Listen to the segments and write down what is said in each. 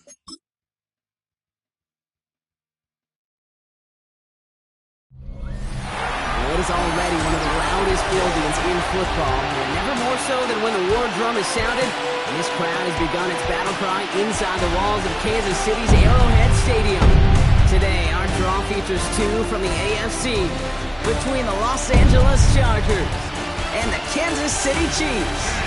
It is already one of the loudest buildings in football, and never more so than when the war drum is sounded. This crowd has begun its battle cry inside the walls of Kansas City's Arrowhead Stadium. Today, our draw features two from the AFC between the Los Angeles Chargers and the Kansas City Chiefs.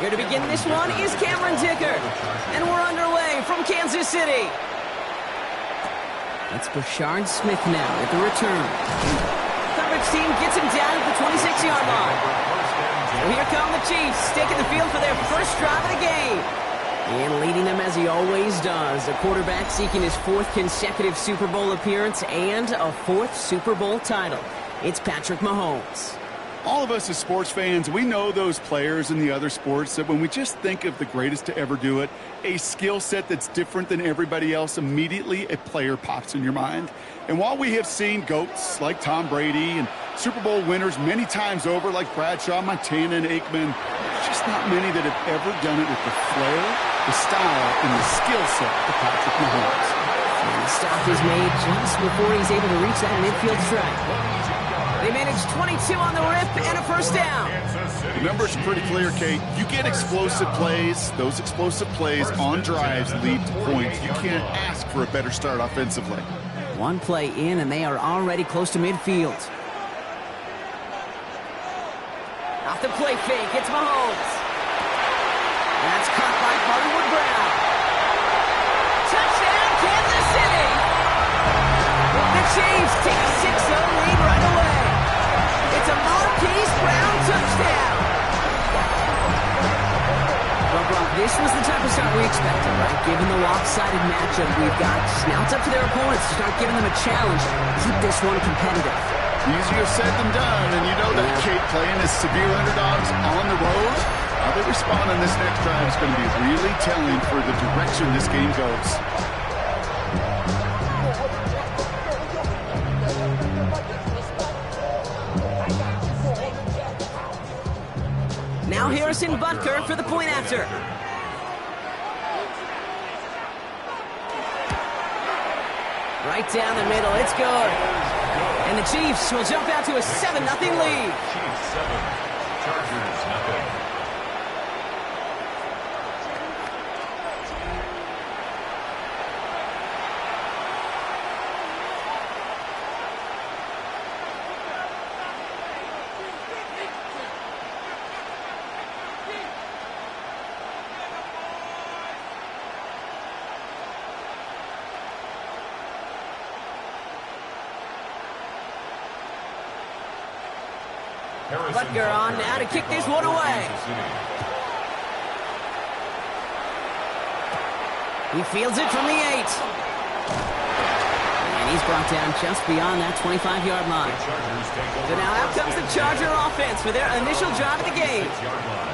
Here to begin this one is Cameron Dicker. And we're underway from Kansas City. It's Brashard Smith now with the return. Coverage team gets him down at the 26-yard line. So here come the Chiefs, taking the field for their first drive of the game. And leading them as he always does, a quarterback seeking his fourth consecutive Super Bowl appearance and a fourth Super Bowl title. It's Patrick Mahomes. All of us as sports fans, we know those players in the other sports that when we just think of the greatest to ever do it, a skill set that's different than everybody else, immediately a player pops in your mind. And while we have seen GOATs like Tom Brady and Super Bowl winners many times over like Bradshaw, Montana, and Aikman, there's just not many that have ever done it with the flair, the style, and the skill set of Patrick Mahomes. And the stop is made just before he's able to reach that midfield strike. They managed 22 on the rip and a first down. The number's pretty clear, Kate. You get explosive plays. Those explosive plays on drives lead to points. You can't ask for a better start offensively. One play in, and they are already close to midfield. Off the play fake, it's Mahomes. That's caught by Hollywood Brown. Touchdown, Kansas City! The Chiefs take a 6-0 lead right away. It's a Marquise Brown touchdown. Well, Brock, this was the type of start we expected, right? Given the lopsided matchup we've got, now it's up to their opponents to start giving them a challenge. Keep this one competitive. Easier said than done, and you know that Kate playing as severe underdogs on the road. How they respond on this next drive is going to be really telling for the direction this game goes. Now Harrison Butker for the point after. Right down the middle, it's good. And the Chiefs will jump out to a 7-0 lead. Chiefs 7, Chargers nothing. Butker on now to kick this one away. He fields it from the 8. And he's brought down just beyond that 25-yard line. So now out comes the Charger offense for their initial drive of the game.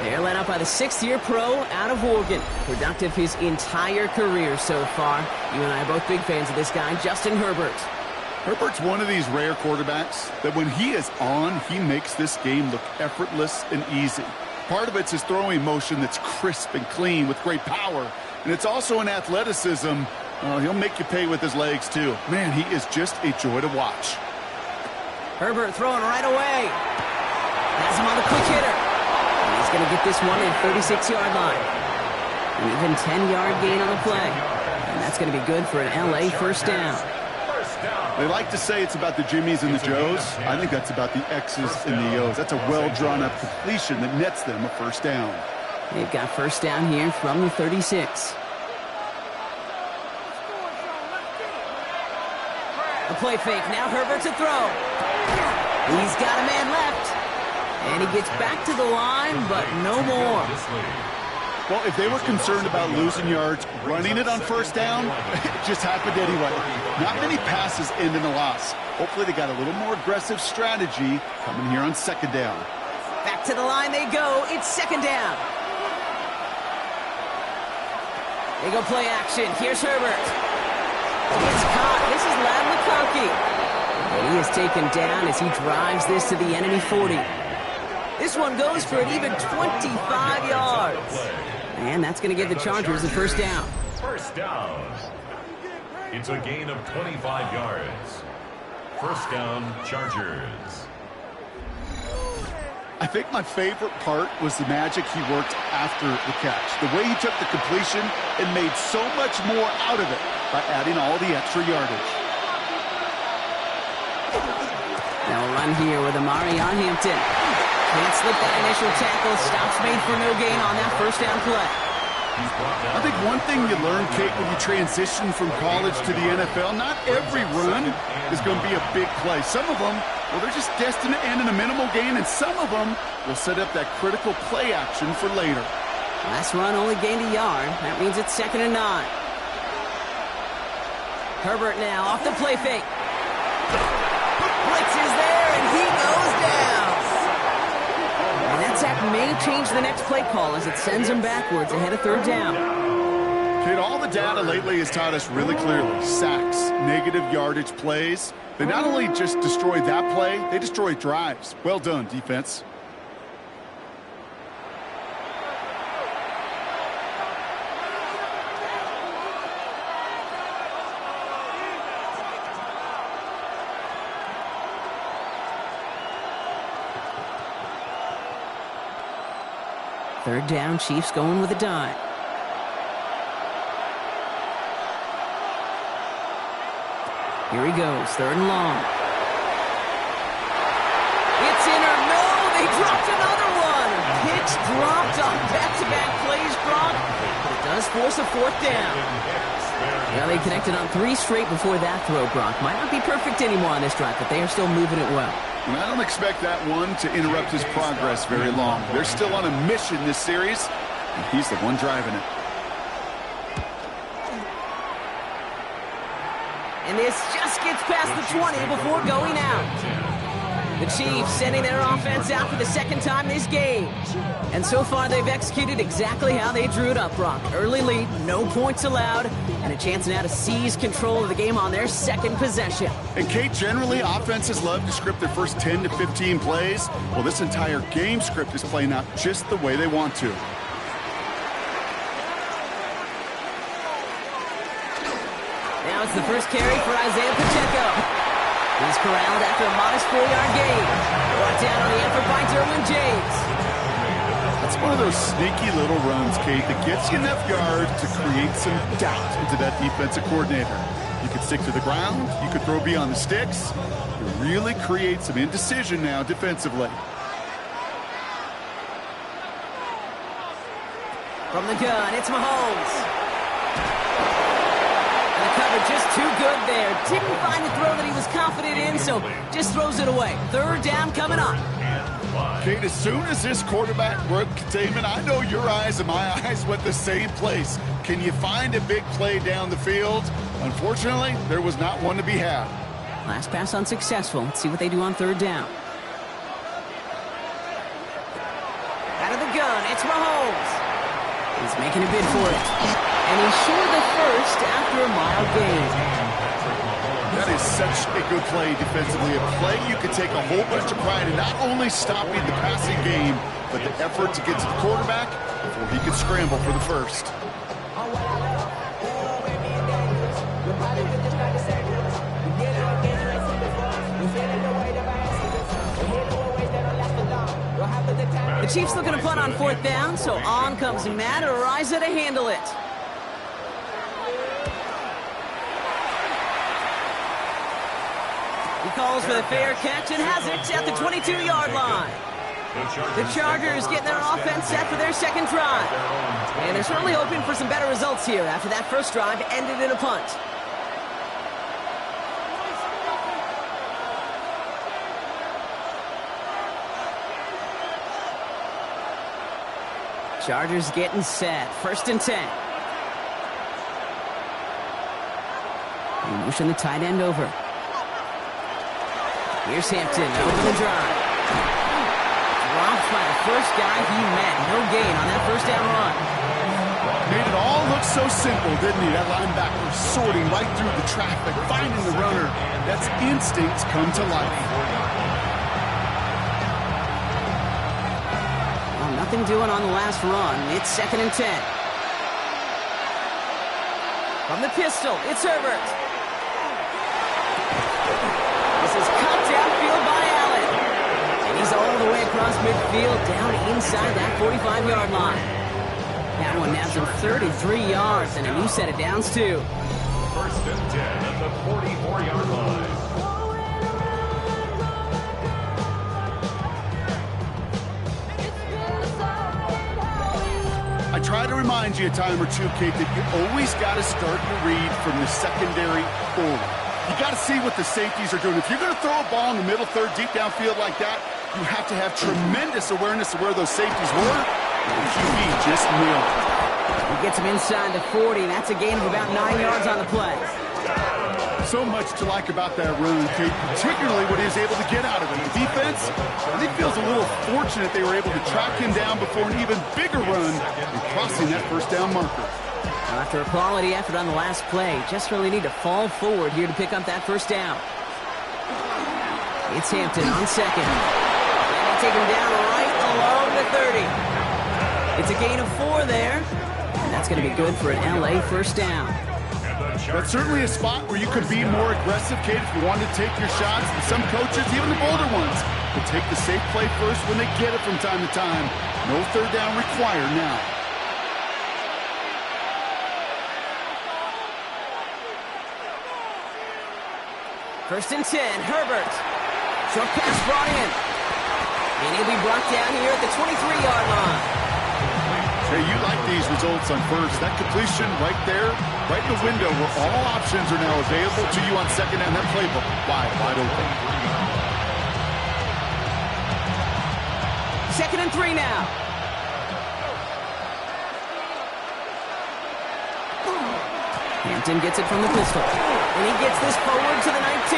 They're led out by the 6th-year pro out of Oregon. Productive his entire career so far. You and I are both big fans of this guy, Justin Herbert. Herbert's one of these rare quarterbacks that when he is on, he makes this game look effortless and easy. Part of it's his throwing motion that's crisp and clean with great power. And it's also an athleticism. He'll make you pay with his legs, too. Man, he is just a joy to watch. Herbert throwing right away. Has him on the quick hitter. And he's going to get this one at 36-yard line. An even 10-yard gain on the play. And that's going to be good for an L.A. first down. They like to say it's about the Jimmies and the Joes. I think that's about the X's and the O's. That's a well-drawn-up completion that nets them a first down. They've got first down here from the 36. A play fake. Now Herbert to throw. He's got a man left. And he gets back to the line, but no more. Well, if they were concerned about losing yards, running it on first down, it just happened anyway. Not many passes end in a loss. Hopefully they got a little more aggressive strategy coming here on second down. Back to the line they go. It's second down. They go play action. Here's Herbert. It's caught. This is Lad McConkey. And he is taken down as he drives this to the enemy 40. This one goes for an even 25 yards. And that's going to give the Chargers the first down. First down. It's a gain of 25 yards. First down, Chargers. I think my favorite part was the magic he worked after the catch. The way he took the completion and made so much more out of it by adding all the extra yardage. Now a run here with Amari on Hampton. Can't slip that initial tackle. Stops made for no gain on that first down play. I think one thing you learn, Kate, when you transition from college to the NFL, not every run is going to be a big play. Some of them, well, they're just destined to end in a minimal gain, and some of them will set up that critical play action for later. Last run only gained a yard. That means it's 2nd and 9. Herbert now off the play fake. Blitz is there, and he goes down. And that sack may change the next play call as it sends him backwards ahead of third down. Kate, all the data lately has taught us really clearly. Sacks, negative yardage plays. They not only just destroy that play, they destroy drives. Well done, defense. Third down, Chiefs going with a dime. Here he goes, 3rd and long. It's in or no, they dropped another one. Pitch dropped on back-to-back plays, Brock. But it does force a 4th down. Yeah, they connected on 3 straight before that throw, Brock. Might not be perfect anymore on this drive, but they are still moving it well. And I don't expect that one to interrupt his progress very long. They're still on a mission this series, and he's the one driving it. And this just gets past the 20 before going out. The Chiefs sending their offense out for the 2nd time this game. And so far, they've executed exactly how they drew it up, Brock. Early lead, no points allowed, and a chance now to seize control of the game on their 2nd possession. And, Kate, generally, offenses love to script their first 10 to 15 plays. Well, this entire game script is playing out just the way they want to. Now it's the first carry for Isaiah Pacheco. He's corralled after a modest 4-yard gain. Brought down on the effort by Derwin James. That's one of those sneaky little runs, Kate, that gets you enough yards to create some doubt into that defensive coordinator. You could stick to the ground. You could throw beyond the sticks. You really create some indecision now defensively. From the gun, it's Mahomes. And the cover just too good there. Didn't find the throw that he was confident in, so just throws it away. 3rd down coming up. Kate, as soon as this quarterback broke containment, I know your eyes and my eyes went the same place. Can you find a big play down the field? Unfortunately, there was not one to be had. Last pass unsuccessful. Let's see what they do on 3rd down. Out of the gun, it's Mahomes. He's making a bid for it. And he's sure the first after a mild gain. That is such a good play defensively. A play you could take a whole bunch of pride in not only stopping the passing game, but the effort to get to the quarterback before he could scramble for the first. The Chiefs looking to punt on 4th down, so on comes Matt Araiza to handle it. He calls for the fair catch and has it at the 22-yard line. The Chargers getting their offense set for their 2nd drive. And they're certainly hoping for some better results here after that first drive ended in a punt. Chargers getting set. 1st and 10. They motion the tight end over. Here's Hampton over the drive. Dropped by the first guy he met. No gain on that first down run. Made it all look so simple, didn't he? That linebacker sorting right through the traffic, finding the runner. That's instincts come to life. Well, nothing doing on the last run. It's 2nd and 10. From the pistol, it's Herbert. This is cut downfield by Allen. And he's all the way across midfield, down inside that 45-yard line. That one nabs him 33 yards and a new set of downs, too. 1st and 10 at the 44-yard line. I try to remind you a time or two, Kate, that you always got to start your read from the secondary forward. You got to see what the safeties are doing. If you're going to throw a ball in the middle third, deep downfield like that, you have to have tremendous awareness of where those safeties were. The QB just nailed it. He gets him inside the 40. That's a gain of about 9 yards on the play. So much to like about that run, Kate, particularly what he was able to get out of it. The defense, I think, feels a little fortunate they were able to track him down before an even bigger run and crossing that first down marker. After a quality effort on the last play, just really need to fall forward here to pick up that first down. It's Hampton on 2nd. And they take him down right along the 30. It's a gain of 4 there, and that's going to be good for an LA first down. That's certainly a spot where you could be more aggressive, Kate, if you wanted to take your shots. And some coaches, even the bolder ones, will take the safe play first when they get it from time to time. No third down required now. First and 10, Herbert. Short pass brought in. And he'll be brought down here at the 23-yard line. Hey, you like these results on first. That completion right there, right in the window where all options are now available to you on second down. That playbook wide open. 2nd and 3 now. Hampton gets it from the pistol. And he gets this forward to the 19.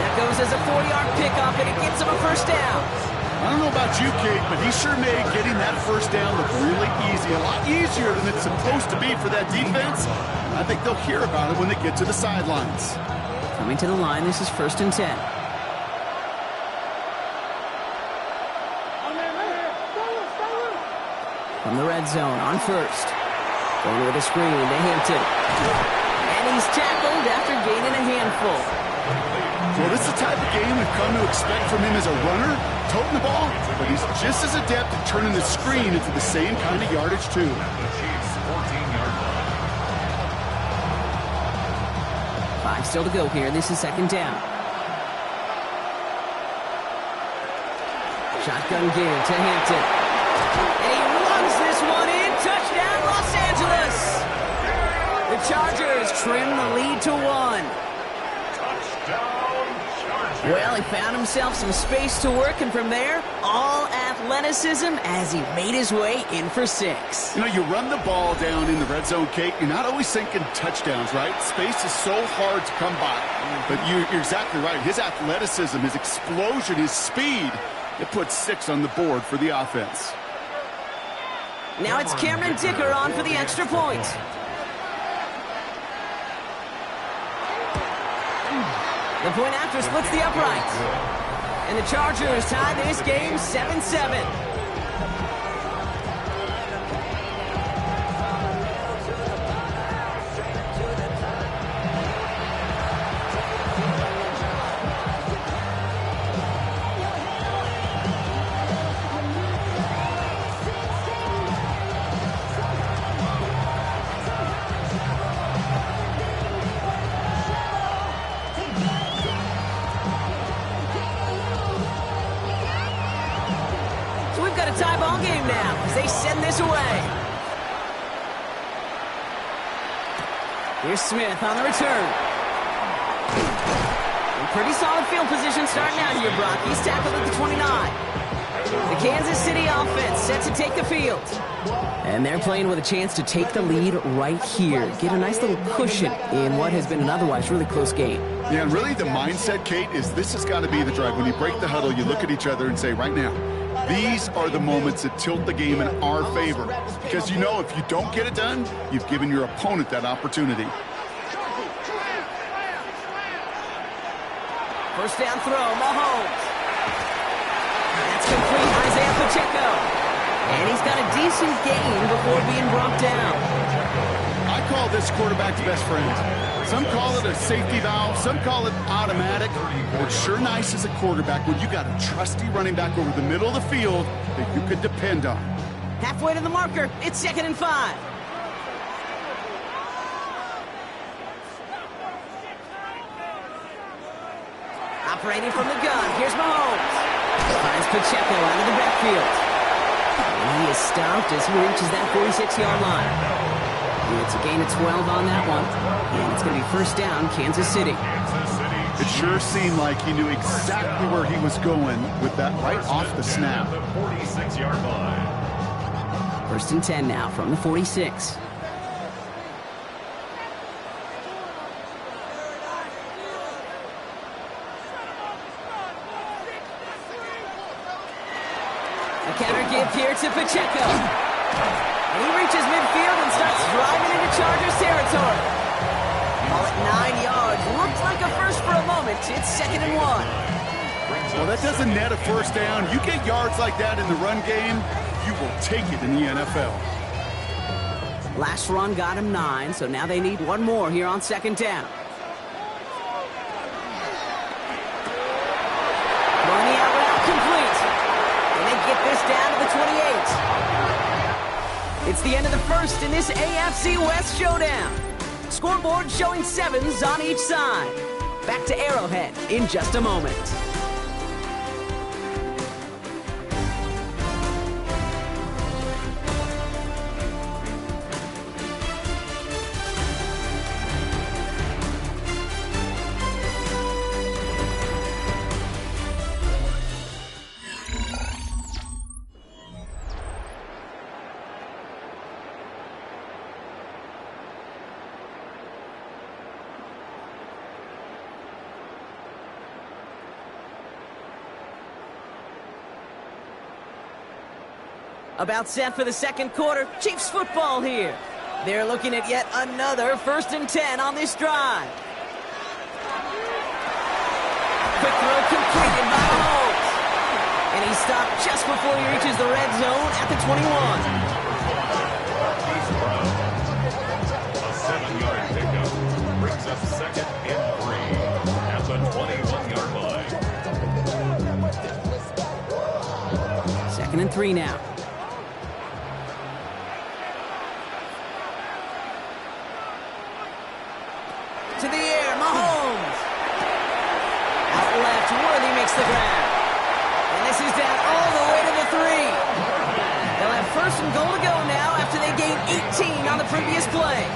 That goes as a 4-yard pickup, and it gets him a first down. I don't know about you, Kate, but he sure made getting that first down look really easy. A lot easier than it's supposed to be for that defense. I think they'll hear about it when they get to the sidelines. Coming to the line, this is 1st and 10. From the red zone on 1st. Going with a screen to Hampton. And he's tackled after gaining a handful. Well, this is the type of game we've come to expect from him as a runner, toting the ball, but he's just as adept at turning the screen into the same kind of yardage, too. The Chiefs' 14-yard line. 5 still to go here. This is 2nd down. Shotgun give to Hampton. And he runs this one in. Touchdown, Los Angeles! The Chargers trim the lead to 1. Well, he found himself some space to work, and from there, all athleticism as he made his way in for 6. You know, you run the ball down in the red zone, Kate, you're not always thinking touchdowns, right? Space is so hard to come by. But you're exactly right. His athleticism, his explosion, his speed, it puts 6 on the board for the offense. Now it's Cameron Dicker on for the extra point. The point after splits the uprights. And the Chargers tie this game 7-7. Tie ball game now as they send this away. Here's Smith on the return. In pretty solid field position starting out here, Brock. He's tackled at the 29. The Kansas City offense set to take the field. And they're playing with a chance to take the lead right here. Get a nice little cushion in what has been an otherwise really close game. Yeah, and really the mindset, Kate, is this has got to be the drive. When you break the huddle, you look at each other and say, right now, these are the moments that tilt the game in our favor. Because you know if you don't get it done, you've given your opponent that opportunity. First down throw, Mahomes. That's complete, Isaiah Pacheco. And he's got a decent gain before being brought down. I call this quarterback's best friend. Some call it a safety valve, some call it automatic. But it's sure nice as a quarterback when you got a trusty running back over the middle of the field that you could depend on. Halfway to the marker, it's 2nd and 5. Operating from the gun, here's Mahomes. Finds Pacheco out of the backfield. And he is stopped as he reaches that 46-yard line. It's a gain of 12 on that one. And it's going to be first down, Kansas City. It sure seemed like he knew exactly where he was going with that right off the snap. The 46-yard line. 1st and 10 now from the 46. A counter give here to Pacheco. And he reaches midfield and starts driving into Chargers territory. Ball at 9 yards. Looked like a first for a moment. It's 2nd and 1. Well, that doesn't net a first down. You get yards like that in the run game, you will take it in the NFL. Last run got him 9, so now they need one more here on 2nd down. Running out route complete. And they get this down to the 28. It's the end of the first in this AFC West showdown. Scoreboard showing 7s on each side. Back to Arrowhead in just a moment. About set for the second quarter. Chiefs football here. They're looking at yet another 1st and 10 on this drive. Quick throw completed by Mahomes. And he's stopped just before he reaches the red zone at the 21. A 7-yard pickup brings up 2nd and 3 at the 21-yard line. 2nd and 3 now. To the air, Mahomes. Out left, Worthy makes the grab. And this is down all the way to the 3. They'll have 1st and goal to go now after they gained 18 on the previous play.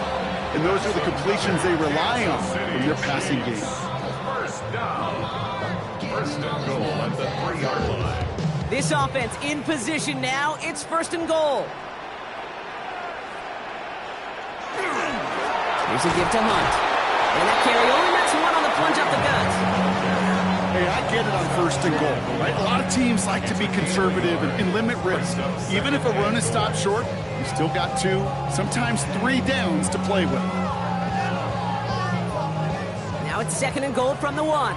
And those are the completions they rely on in their passing game. First down. 1st and goal at the 3-yard line. This offense in position now. It's 1st and goal. Here's a give to Hunt. And that carry only nets one on the plunge up the gut. Hey, I get it on 1st and goal, right? A lot of teams like to be conservative and limit risk. Even if a run is stopped short, you still got 2, sometimes 3 downs to play with. Now it's 2nd and goal from the 1.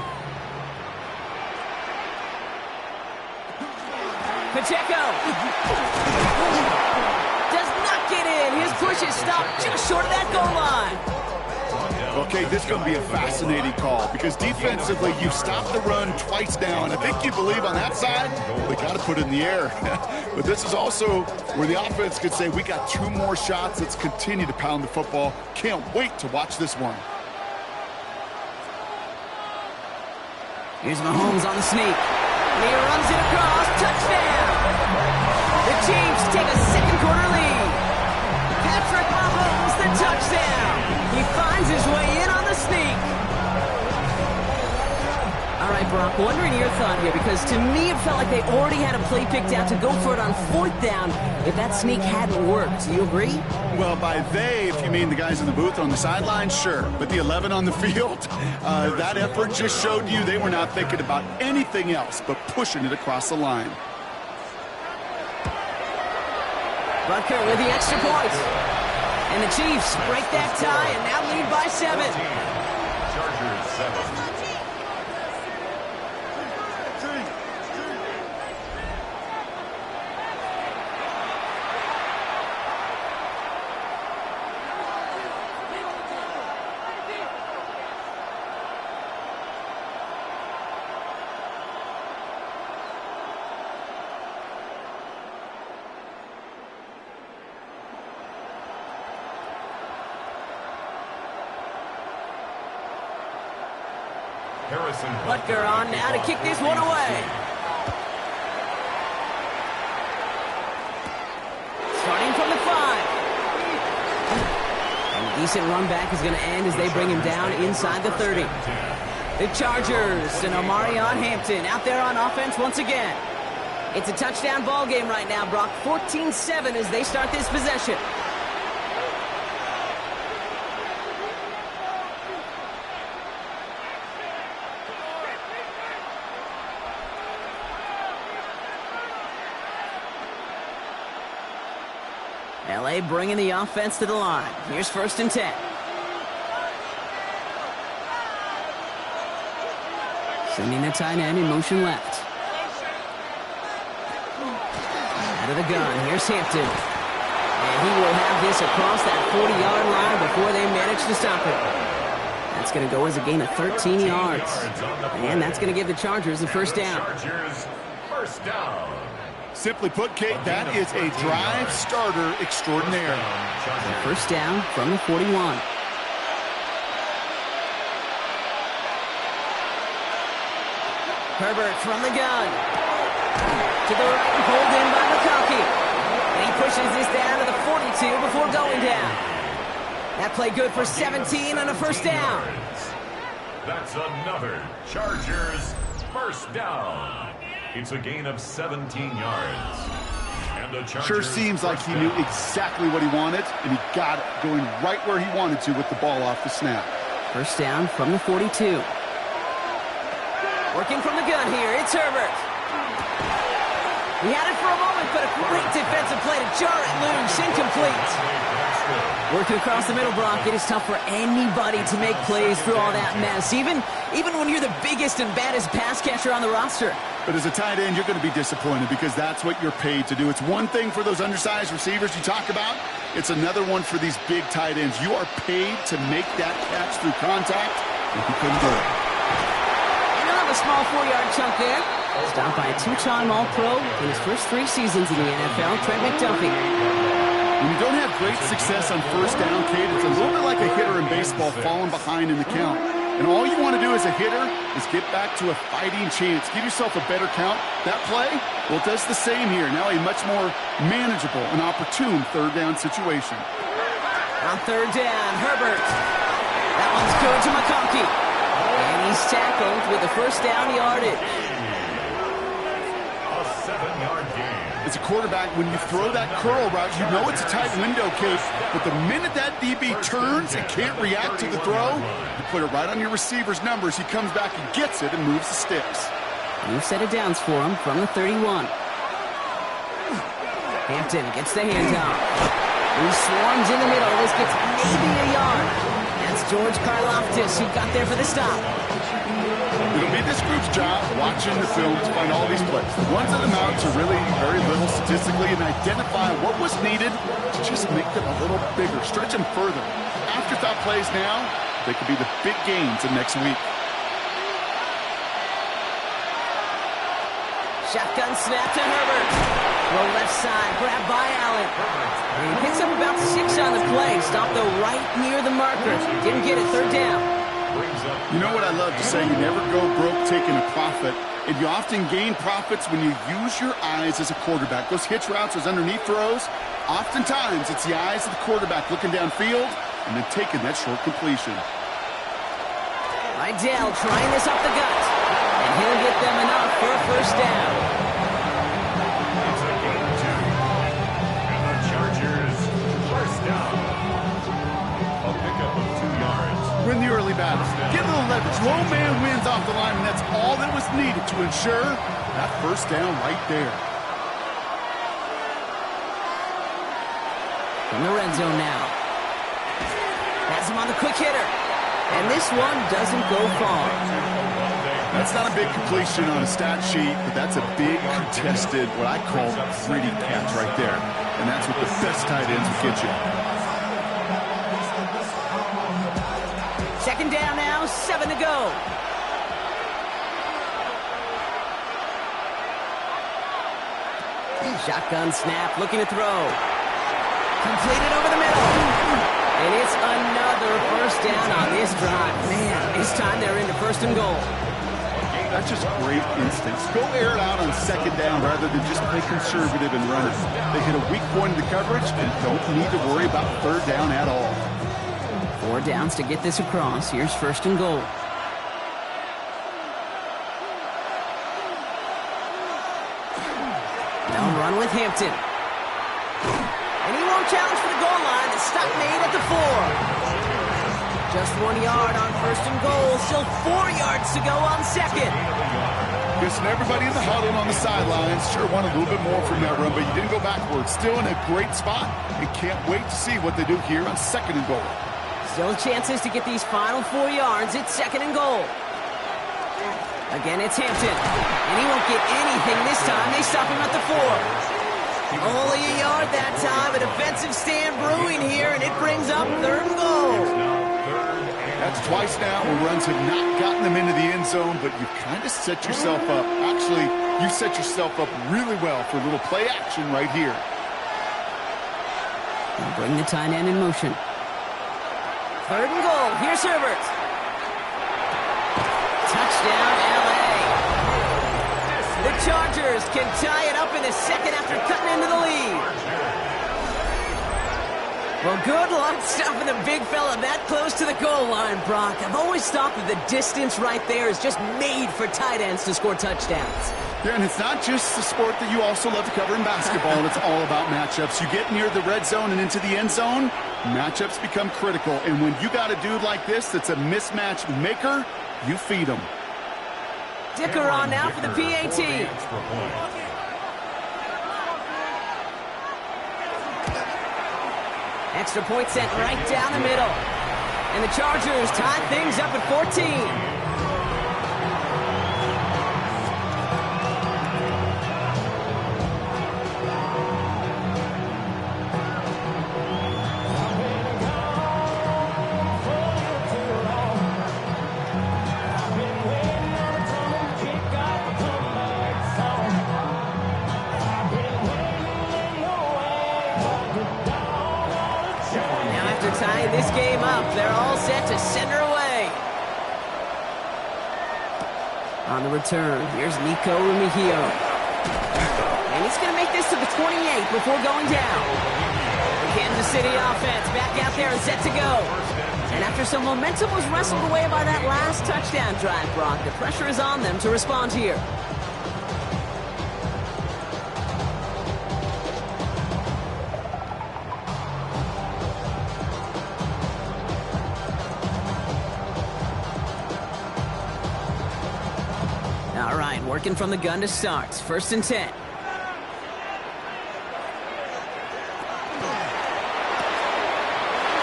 Pacheco does not get in. His push is stopped just short of that goal line. Okay, this is going to be a fascinating call because defensively, you stopped the run twice now, and I think you believe on that side, they got to put it in the air. But this is also where the offense could say, we got 2 more shots. Let's continue to pound the football. Can't wait to watch this one. Here's Mahomes on the sneak. And he runs it across. Touchdown! The Chiefs take a second quarter lead. Patrick Mahomes, the touchdown. He finds his way in on the sneak. All right, right, Brock. Wondering your thought here, because to me it felt like they already had a play picked out to go for it on 4th down if that sneak hadn't worked. Do you agree? Well, by they, if you mean the guys in the booth on the sideline, sure. But the 11 on the field, that effort just showed you they were not thinking about anything else but pushing it across the line. Butker with the extra point. And the Chiefs break that tie and now lead by 7. Chargers 7. Butker on now to kick this one away. Starting from the 5. And a decent run back is going to end as they bring him down inside the 30. The Chargers and Omarion Hampton out there on offense once again. It's a touchdown ball game right now, Brock. 14-7 as they start this possession. LA bringing the offense to the line. Here's 1st and 10. Sending the tight end in motion left. Out of the gun, here's Hampton. And he will have this across that 40-yard line before they manage to stop it. That's going to go as a gain of 13 yards. And that's going to give the Chargers the 1st down. Chargers, 1st down. Simply put, Kate, that is a drive starter extraordinaire. 1st down from the 41. Herbert from the gun. To the right, pulled in by McConkey. And he pushes this down to the 42 before going down. That play good for 17 on a 1st down. That's another Chargers 1st down. It's a gain of 17 yards. And the Chargers sure seems like he knew exactly what he wanted, and he got it, going right where he wanted to with the ball off the snap. 1st down from the 42. Working from the gun here, it's Herbert. He had it for a moment, but a great defensive play to jar it loose, incomplete. Working across the middle, Brock, it is tough for anybody to make plays through all that mess, even when you're the biggest and baddest pass catcher on the roster. But as a tight end, you're going to be disappointed because that's what you're paid to do. It's one thing for those undersized receivers you talk about. It's another one for these big tight ends. You are paid to make that catch through contact, and you couldn't do it. And another small 4-yard chunk there. Stopped by a 2-time All-Pro in his first 3 seasons in the NFL, Trent McDuffie. When you don't have great success on 1st down, Kate, it's a little bit like a hitter in baseball falling behind in the count. And all you want to do as a hitter is get back to a fighting chance. Give yourself a better count. That play, well, it does the same here. Now a much more manageable and opportune 3rd down situation. On 3rd down, Herbert. That one's good to McConkey. And he's tackled with the 1st down yardage. A 7-yard gain. As a quarterback, when you throw that curl route, you know it's a tight window, Kate. But the minute that DB turns and can't react to the throw, you put it right on your receiver's numbers. He comes back and gets it and moves the sticks. New set of downs for him from the 31. Hampton gets the handoff. He swarms in the middle. This gets maybe a yard. That's George Karlaftis who got there for the stop. It'll be this group's job watching the film to find all these plays. The ones that amount to really very little statistically and identify what was needed to just make them a little bigger, stretch them further. Afterthought plays now, they could be the big gains in next week. Shotgun snap to Herbert. Throw left side, grabbed by Allen. And he picks up about 6 on the play. Stopped though right near the marker. Didn't get it, 3rd down. You know what I love to say? You never go broke taking a profit. And you often gain profits when you use your eyes as a quarterback. Those hitch routes, those underneath throws, oftentimes it's the eyes of the quarterback looking downfield and then taking that short completion. Idell trying this off the gut. And he'll get them enough for a first down. It's a gain of 2. And the Chargers, first down. A pickup of 2 yards. Win the early battle. Get a little leverage. Low man wins off the line, and that's all that was needed to ensure that first down right there. From the red zone now. Has him on the quick hitter. And this one doesn't go far. That's not a big completion on a stat sheet, but that's a big contested, what I call gritty catch right there. And that's what the best tight ends will get you. Second down now, 7 to go. Shotgun snap, looking to throw. Completed over the middle. And it's another first down on this drive. Man, this time they're into first and goal. That's just great instincts. Go air it out on second down rather than just play conservative and run it. They hit a weak point in the coverage and don't need to worry about third down at all. 4 downs to get this across. Here's first and goal. They'll run with Hampton. And he won't challenge for the goal line. The stop made at the 4. Just 1 yard on first and goal. Still 4 yards to go on second. Listen, everybody in the huddle and on the sidelines sure wanted a little bit more from that run, but you didn't go backwards. Still in a great spot and can't wait to see what they do here on second and goal. Still chances to get these final 4 yards. It's second and goal. Again, it's Hampton. And he won't get anything this time. They stop him at the 4. Only a yard that time. A defensive stand brewing here, and it brings up third and goal. That's twice now where runs have not gotten them into the end zone, but you kind of set yourself up. Actually, you set yourself up really well for a little play action right here. And bring the tight end in motion. Third and goal. Here's Herbert. Touchdown, L.A. The Chargers can tie it up in the second after cutting into the lead. Well, good luck stopping the big fella that close to the goal line, Brock. I've always thought that the distance right there is just made for tight ends to score touchdowns. Yeah, and it's not just the sport that you also love to cover in basketball. It's all about matchups. You get near the red zone and into the end zone, matchups become critical. And when you got a dude like this that's a mismatch maker, you feed him. Dicker on now for the PAT. Extra point sent right down the middle. And the Chargers tie things up at 14. Tying this game up, they're all set to center away. On the return, here's Nico Remigio. And he's going to make this to the 28 before going down. The Kansas City offense back out there and set to go. And after some momentum was wrestled away by that last touchdown drive, Brock, the pressure is on them to respond here. Working from the gun to start. First and 10.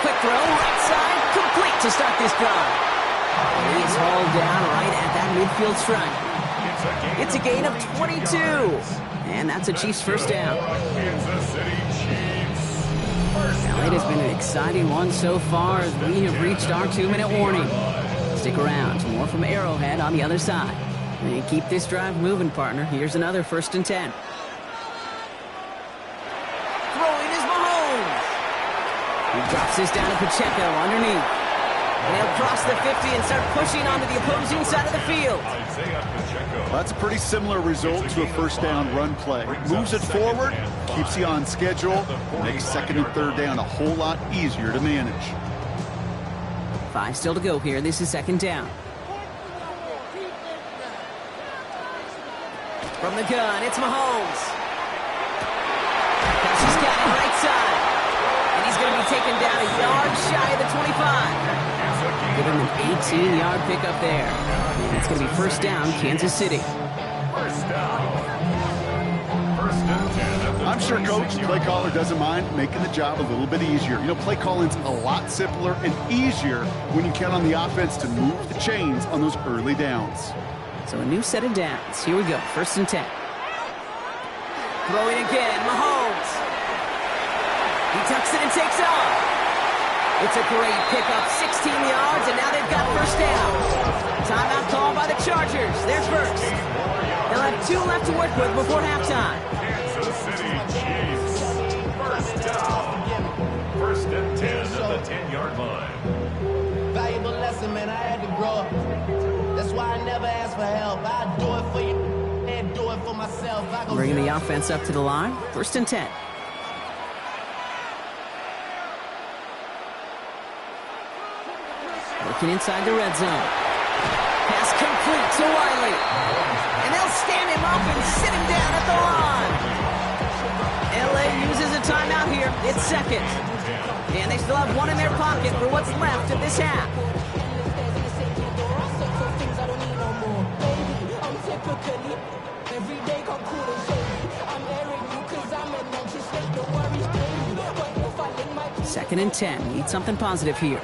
Quick throw, right side, complete to start this drive. And he's hauled down right at that midfield stripe. It's a gain of 22. And that's a Chiefs first down. Now, it has been an exciting one so far as we have reached our 2-minute warning. Stick around. More from Arrowhead on the other side. And keep this drive moving, partner. Here's another first and 10. Throwing is Mahomes. He drops this down to Pacheco underneath. And he'll cross the 50 and start pushing onto the opposing side of the field. That's a pretty similar result to a first down run play. Moves it forward, keeps you on schedule, makes second and third down a whole lot easier to manage. 5 still to go here. This is second down. From the gun, it's Mahomes. He's got it right side. And he's going to be taken down a yard shy of the 25. Give him an 18-yard pickup there. It's going to be first down, Kansas City. First down. First and 10 at the I'm sure coach, 26-yard play caller doesn't mind making the job a little bit easier. You know, play calling's a lot simpler and easier when you count on the offense to move the chains on those early downs. So a new set of downs. Here we go, first and 10. Throwing again, Mahomes. He tucks it and takes off. It's a great pickup, 16 yards, and now they've got first down. Timeout called by the Chargers. They're first. They'll have 2 left to work with before halftime. Kansas City Chiefs. First down. First and 10 at the 10-yard line. Valuable lesson, man. I had to grow up. That's why I never ask for help. I do it for you and do it for myself. Bringing the offense up to the line. First and 10. Working inside the red zone. Pass complete to Wiley. And they'll stand him up and sit him down at the line. LA uses a timeout here. It's second. And they still have one in their pocket for what's left of this half. Second and 10. Need something positive here.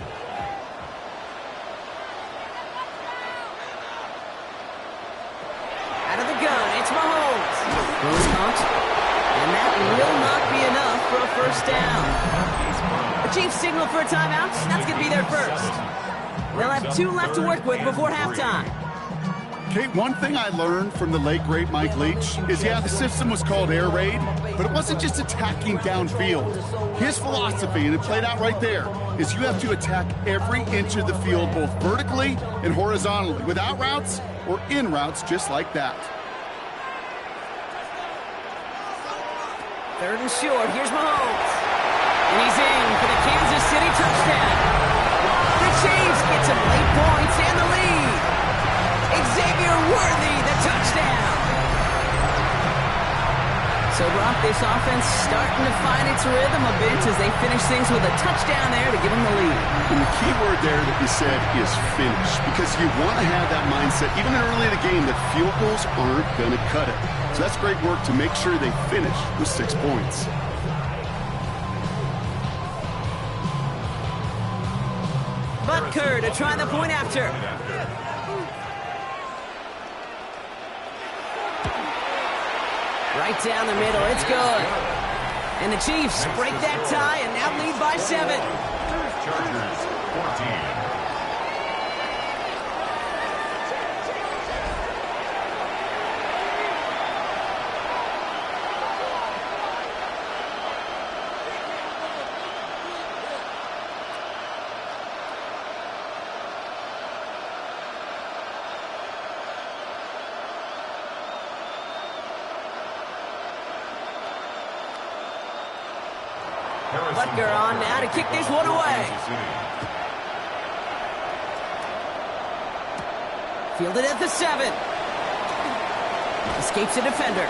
Out of the gun, it's Mahomes. Throws caught. And that will not be enough for a first down. The Chiefs signal for a timeout. That's going to be their first. They'll have 2 left to work with before halftime. Kate, one thing I learned from the late, great Mike Leach is, yeah, the system was called air raid, but it wasn't just attacking downfield. His philosophy, and it played out right there, is you have to attack every inch of the field, both vertically and horizontally, without routes or in routes just like that. Third and short. Here's Mahomes. And he's in for the Kansas City touchdown. The Chiefs get some late points and the lead. Xavier Worthy, the touchdown. So, Brock, this offense starting to find its rhythm a bit as they finish things with a touchdown there to give them the lead. And the key word there that you said is finish, because you want to have that mindset, even early in the game, that field goals aren't going to cut it. So that's great work to make sure they finish with 6 points. Butker to try the point after. Right down the middle, it's good. And the Chiefs break that tie and now lead by 7. Chargers 14. Butker on now to kick this one away. Fielded at the 7. Escapes a defender.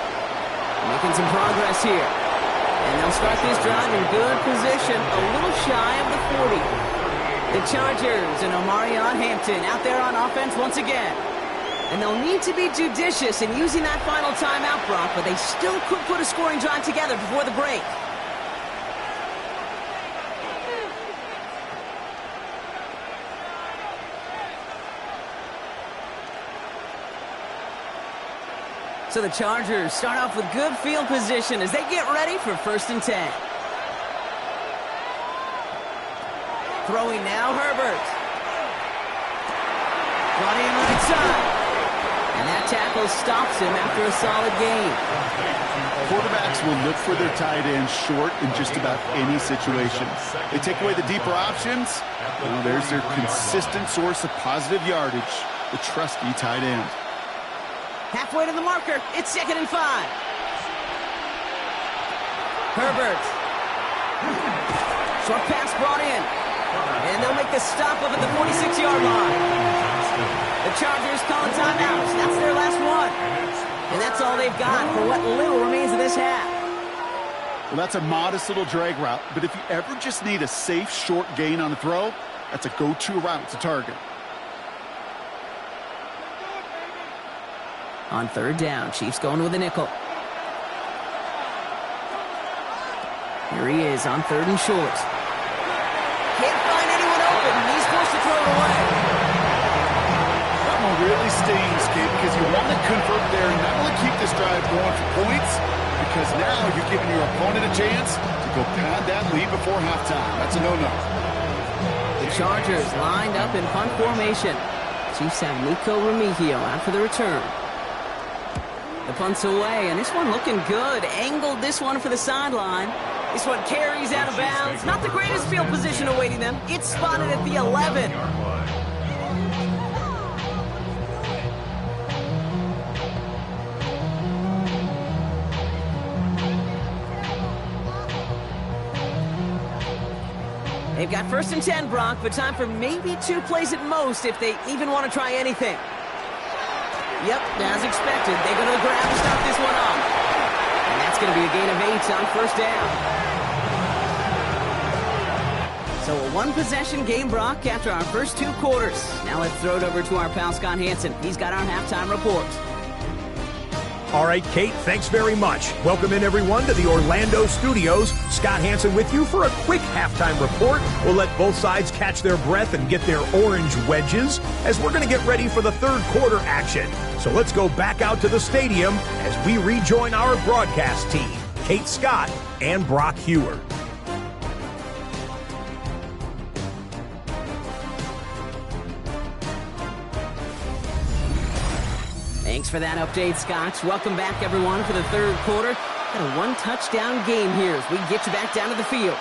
Making some progress here. And they'll start this drive in good position, a little shy of the 40. The Chargers and Omarion Hampton out there on offense once again. And they'll need to be judicious in using that final timeout, Brock, but they still could put a scoring drive together before the break. So the Chargers start off with good field position as they get ready for first and 10. Throwing now, Herbert. Brought in right side. And that tackle stops him after a solid gain. Quarterbacks will look for their tight end short in just about any situation. They take away the deeper options. Well, there's their consistent source of positive yardage, the trusty tight end. Halfway to the marker. It's 2nd and 5. Herbert. Short pass brought in. And they'll make the stop up at the 46-yard line. The Chargers calling timeouts. That's their last one. And that's all they've got for what little remains of this half. Well, that's a modest little drag route, but if you ever just need a safe, short gain on a throw, that's a go-to route to target. On third down, Chiefs going with a nickel. Here he is on third and short. Can't find anyone open. He's forced to throw it away. That one really stings, kid, because you want to convert there and not only keep this drive going for points, because now you're giving your opponent a chance to go pad that lead before halftime. That's a no-no. The Chargers lined up in punt formation. Chiefs have Nico Remigio out for the return. The punt's away, and this one looking good. Angled this one for the sideline. This one carries out of bounds. Not the greatest field position awaiting them. It's spotted at the 11. They've got first and 10, Brock, but time for maybe 2 plays at most if they even want to try anything. Yep, as expected, they go to the ground to start this one off. And that's going to be a gain of 8 on first down. So a one-possession game, Brock, after our first 2 quarters. Now let's throw it over to our pal Scott Hansen. He's got our halftime report. All right, Kate, thanks very much. Welcome in, everyone, to the Orlando studios. Scott Hansen with you for a quick halftime report. We'll let both sides catch their breath and get their orange wedges as we're going to get ready for the third quarter action. So let's go back out to the stadium as we rejoin our broadcast team, Kate Scott and Brock Hewer. Thanks for that update, Scott. Welcome back, everyone, for the third quarter. Got a one-touchdown game here as we get you back down to the field.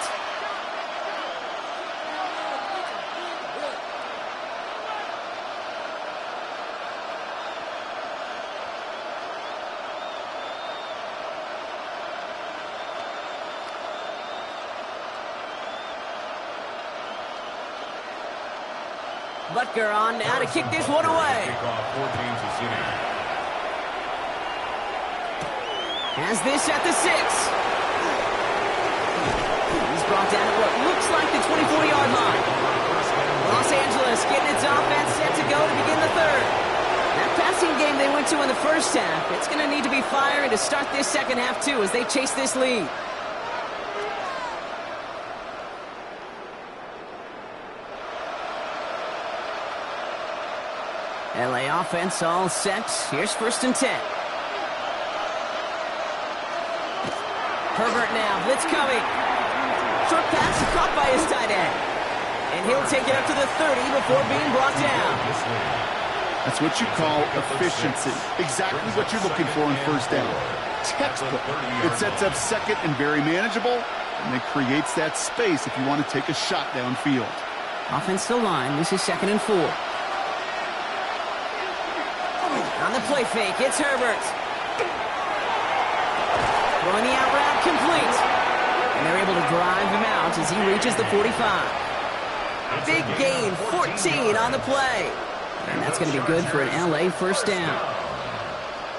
Butker on now to kick this one away. Has this at the 6. He's brought down at what looks like the 24-yard line. Los Angeles getting its offense set to go to begin the third. That passing game they went to in the first half, it's going to need to be fiery to start this second half, too, as they chase this lead. LA offense all set. Here's first and 10. Herbert now, blitz coming. Short pass caught by his tight end. And he'll take it up to the 30 before being brought down. That's what you call efficiency. Exactly what you're looking for in first down. Textbook. It sets up second and very manageable, and it creates that space if you want to take a shot downfield. Offensive line, this is 2nd and 4. On the play fake, it's Herbert. Throwing the out route complete. And they're able to drive him out as he reaches the 45. Big gain, 14 on the play. And that's going to be good for an LA first down.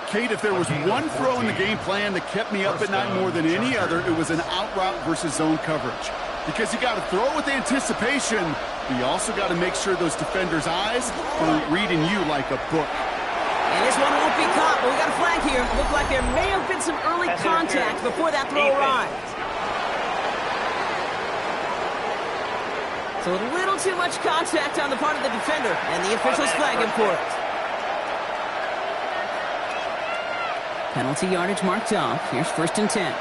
Kate, if there was one throw in the game plan that kept me up at night more than any other, it was an out route versus zone coverage. Because you got to throw with anticipation, but you also got to make sure those defenders' eyes aren't reading you like a book. And this one won't be caught, but we got a flag here. Looked like there may have been some early contact before that throw arrived. So a little too much contact on the part of the defender, and the officials flag him for it. Penalty yardage marked off. Here's first and 10.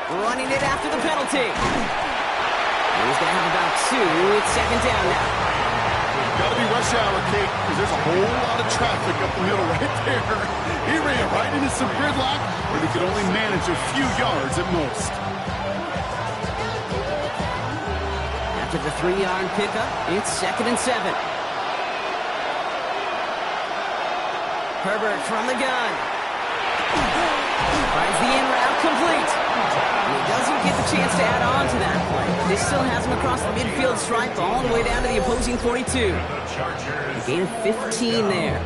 Running it after the penalty. He's going to have about 2. It's second down now. Got to be rush hour, Kate, because there's a whole lot of traffic up the middle right there. He ran right into some gridlock, but he could only manage a few yards at most. After the 3-yard pickup, it's 2nd and 7. Herbert from the gun. Finds the in route. complete. And he doesn't get the chance to add on to that play. This still has him across the midfield stripe all the way down to the opposing 42. A gain of 15 there.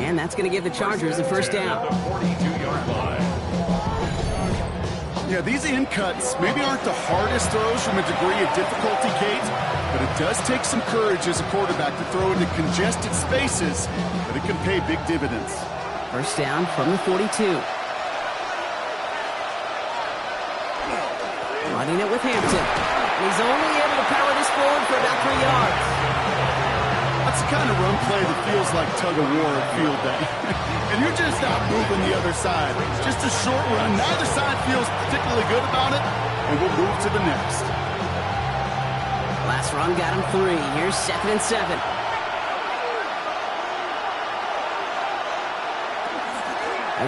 And that's going to give the Chargers the first down. Yeah, these in cuts maybe aren't the hardest throws from a degree of difficulty, Kate, but it does take some courage as a quarterback to throw into congested spaces, but it can pay big dividends. First down from the 42. Running it with Hampton. He's only able to power this forward for about 3 yards. That's the kind of run play that feels like tug-of-war at field day. And you're just not moving the other side. Just a short run. Neither side feels particularly good about it, and we'll move to the next. Last run got him 3. Here's 2nd and 7.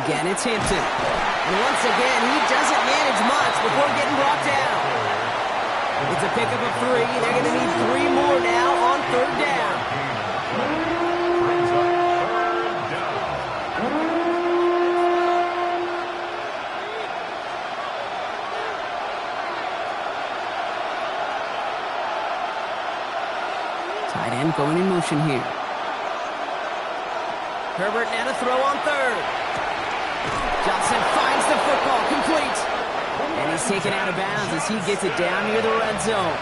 Again, it's Hampton. And once again, he doesn't manage much before getting brought down. It's a pickup of 3. They're going to need 3 more now on 3rd down. Tight end going in motion here. Herbert now to throw on 3rd. Johnson finds the football, complete. And he's taken out of bounds as he gets it down near the red zone.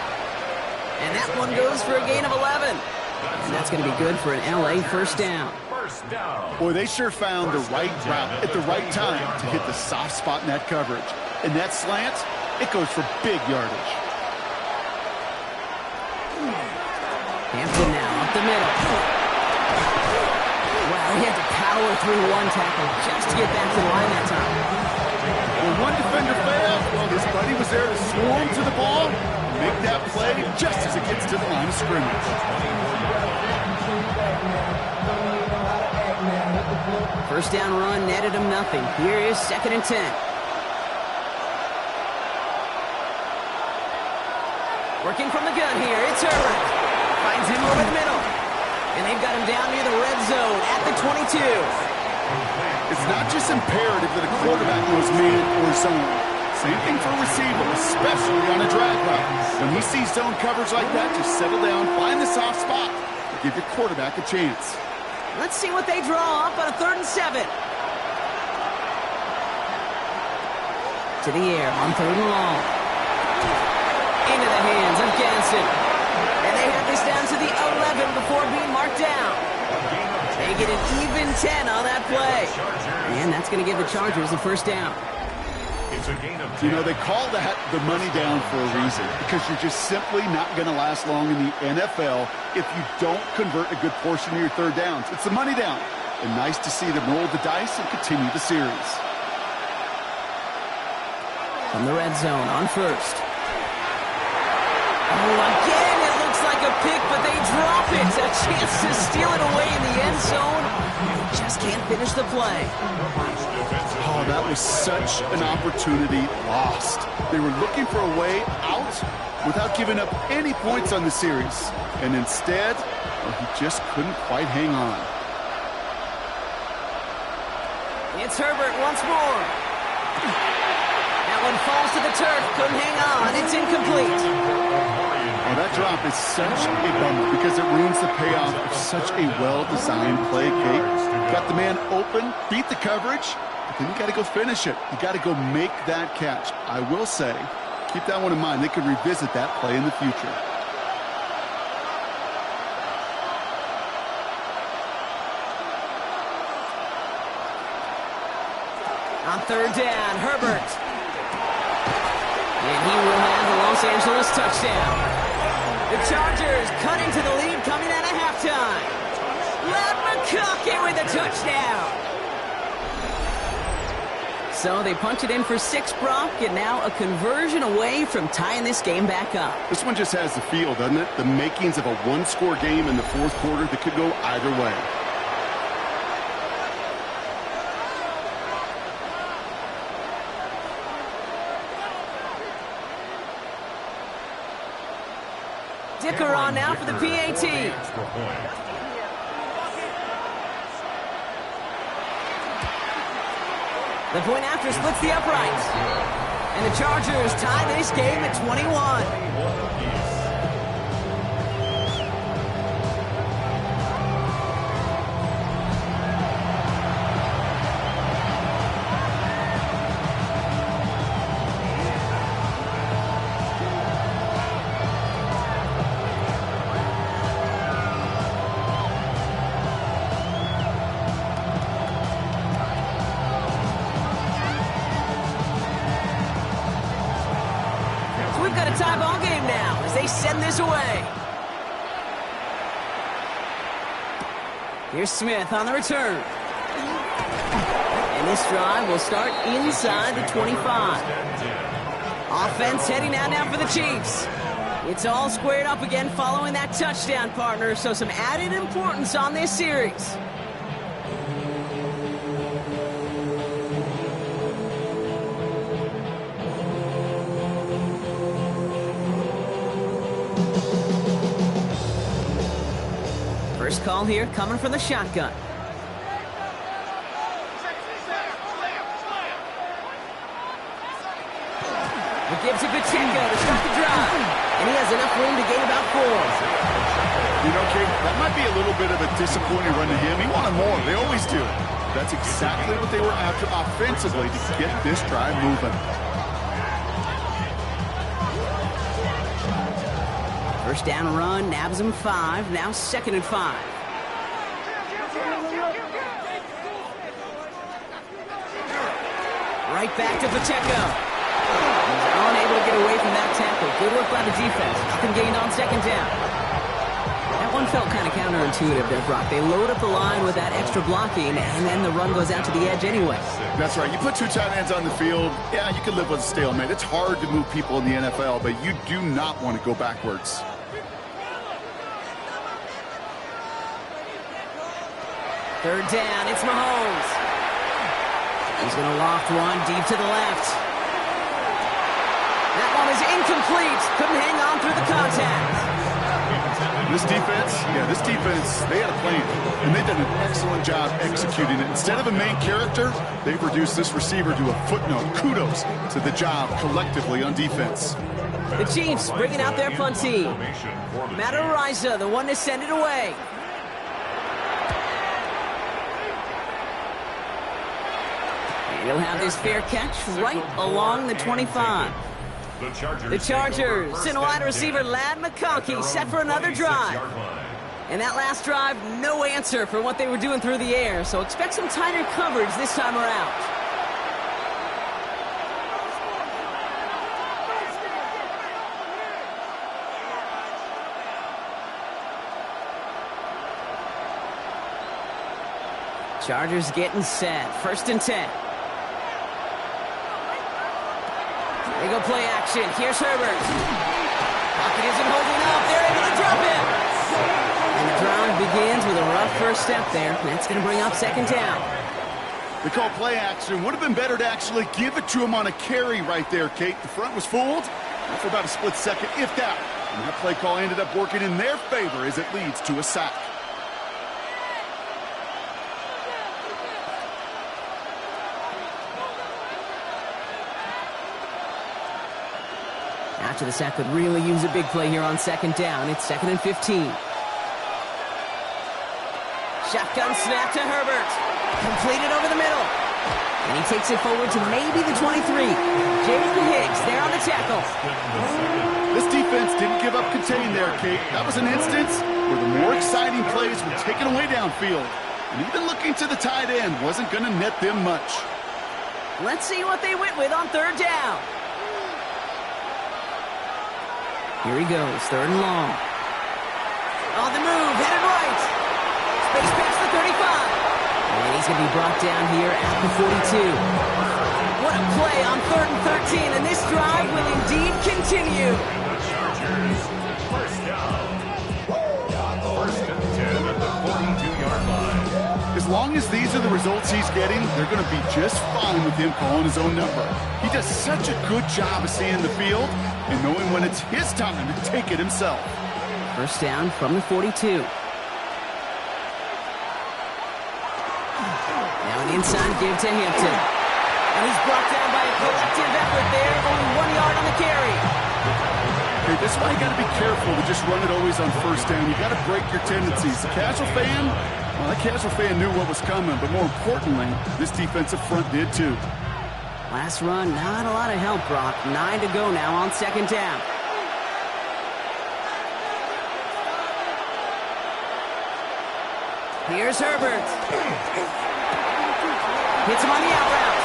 And that one goes for a gain of 11. And that's going to be good for an LA first down. Boy, they sure found the right route at the right time to hit the soft spot in that coverage. And that slant, it goes for big yardage. Hampton now up the middle. Wow, he had to power through 1 tackle just to get back to the line that time. When one defender failed, well, his buddy was there to swarm to the ball, make that play just as it gets to the line of scrimmage. First down run netted him nothing. Here is 2nd and 10. Working from the gun here, it's Herbert. Finds him over the middle. And they've got him down near the red zone at the 22. It's not just imperative that a quarterback knows man or zone. Same thing for a receiver, especially on a drag route. When he sees zone coverage like that, just settle down, find the soft spot, and give your quarterback a chance. Let's see what they draw up on a 3rd and 7. To the air on 3rd and long. Into the hands of Ganson. And they have this down to the 11 before being marked down. They get an even 10 on that play. And that's going to give the Chargers the first down. You know, they call that the money down for a reason, because you're just simply not going to last long in the NFL if you don't convert a good portion of your 3rd downs. It's the money down. And nice to see them roll the dice and continue the series. From the red zone on 1st. Oh, again, it looks like a pick, but they drop it. A chance to steal it away in the end zone. Just can't finish the play. Oh, that was such an opportunity lost. They were looking for a way out without giving up any points on the series. And instead, well, he just couldn't quite hang on. It's Herbert once more. That one falls to the turf. Couldn't hang on. It's incomplete. Oh, that drop is such a bummer because it ruins the payoff of such a well-designed play, Kate. Got the man open, beat the coverage, but then you got to go finish it. You got to go make that catch. I will say, keep that one in mind. They could revisit that play in the future. On 3rd down, Herbert. And he will have the Los Angeles touchdown. The Chargers cut into the lead coming out of halftime. Loud McConkey with a touchdown. So they punch it in for 6, Brock, and now a conversion away from tying this game back up. This one just has the feel, doesn't it? The makings of a one-score game in the 4th quarter that could go either way. Dicker on now for the PAT. The point after splits the uprights. And the Chargers tie this game at 21. Tie ball game now as they send this away. Here's Smith on the return. And this drive will start inside the 25. Offense heading out now for the Chiefs. It's all squared up again following that touchdown, partner, so some added importance on this series. First call here coming from the shotgun. He gives it Pacheco to start the drive. And he has enough room to gain about 4. You know, Kate, that might be a little bit of a disappointing run to him. He wanted more. They always do. That's exactly what they were after offensively to get this drive moving. First down run, nabs him 5, now 2nd and 5. Right back to Pacheco. He's unable to get away from that tackle. Good work by the defense. Nothing gained on 2nd down. That one felt kind of counterintuitive there, Brock. They load up the line with that extra blocking, and then the run goes out to the edge anyway. That's right. You put 2 tight ends on the field, yeah, you can live with a stalemate. It's hard to move people in the NFL, but you do not want to go backwards. Third down, it's Mahomes. He's going to loft one deep to the left. That one is incomplete. Couldn't hang on through the contact. This defense, they had a plan, and they've done an excellent job executing it. Instead of a main character, they've reduced this receiver to a footnote. Kudos to the job collectively on defense. The Chiefs bringing out their punt team. Matt Ariza, the one to send it away. He'll have this fair catch right along the 25. The Chargers and wide receiver Ladd McConkey set for another drive. And that last drive, no answer for what they were doing through the air, so expect some tighter coverage this time around. Chargers getting set. 1st and 10. They go play action. Here's Herbert. Pocket isn't holding up. They're able to drop him. And the drive begins with a rough first step there. That's going to bring up 2nd down. They call play action. Would have been better to actually give it to him on a carry right there, Kate. The front was fooled for about a split second, if that. And that play call ended up working in their favor as it leads to a sack. After the sack could really use a big play here on 2nd down. It's 2nd and 15. Shotgun snap to Herbert. Completed over the middle. And he takes it forward to maybe the 23. Jalen Hicks there on the tackle. This defense didn't give up contain there, Kate. That was an instance where the more exciting plays were taken away downfield. And even looking to the tight end wasn't going to net them much. Let's see what they went with on 3rd down. Here he goes, 3rd and long. On the move, headed right. Space past the 35. And he's going to be brought down here at the 42. What a play on 3rd and 13, and this drive will indeed continue. Chargers, 1st down. 1st and 10 at the 42-yard line. As long as these are the results he's getting, they're going to be just fine with him calling his own number. He does such a good job of seeing the field and knowing when it's his time to take it himself. 1st down from the 42. Now an inside give to Hampton. And he's brought down by a collective effort there. Only 1 yard on the carry. Okay, this is why you got to be careful to just run it always on first down. You got to break your tendencies. The casual fan, well, that casual fan knew what was coming, but more importantly, this defensive front did too. Last run, not a lot of help, Brock. 9 to go now on second down. Here's Herbert. Hits him on the out route.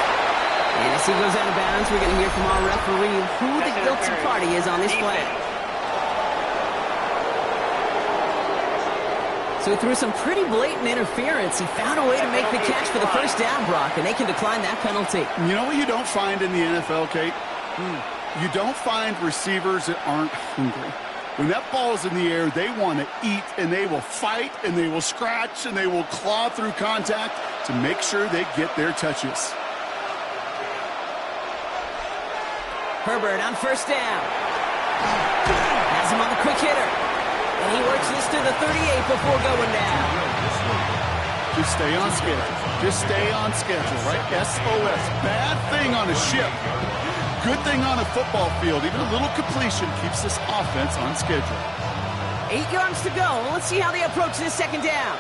And as he goes out of bounds, we're going to hear from our referee who the guilty party is on this play. So through some pretty blatant interference, he found a way to make the catch for the first down, Brock, and they can decline that penalty. You know what you don't find in the NFL, Kate? You don't find receivers that aren't hungry. When that ball's in the air, they want to eat, and they will fight, and they will scratch, and they will claw through contact to make sure they get their touches. Herbert on first down. Has him on the quick hitter. And he works this to the 38 before going down. Just stay on schedule. Just stay on schedule, right? SOS. Bad thing on a ship. Good thing on a football field. Even a little completion keeps this offense on schedule. 8 yards to go. Let's see how they approach this second down.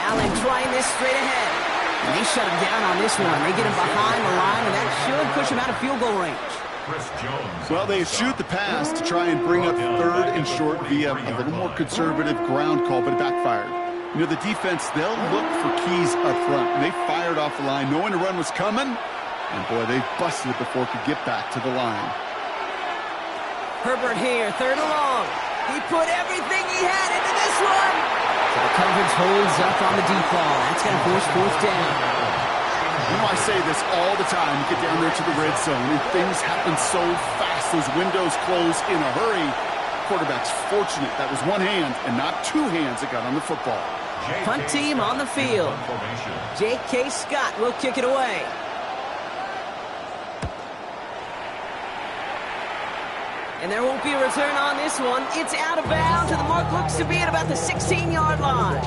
Allen trying this straight ahead. And they shut him down on this one. They get him behind the line, and that should push him out of field goal range. Well, they shoot the pass to try and bring up third and short via a little more conservative ground call, but it backfired. You know, the defense, they'll look for keys up front. And they fired off the line knowing the run was coming. And, boy, they busted it before it could get back to the line. Herbert here, third and long. He put everything he had into this one. So the coverage holds up on the deep ball. That's going to force fourth down. You know, I say this all the time. You get down there to the red zone, and things happen so fast. Those windows close in a hurry. Quarterback's fortunate that was one hand and not two hands that got on the football. Punt team on the field. J.K. Scott will kick it away. And there won't be a return on this one. It's out of bounds, and the mark looks to be at about the 16-yard line.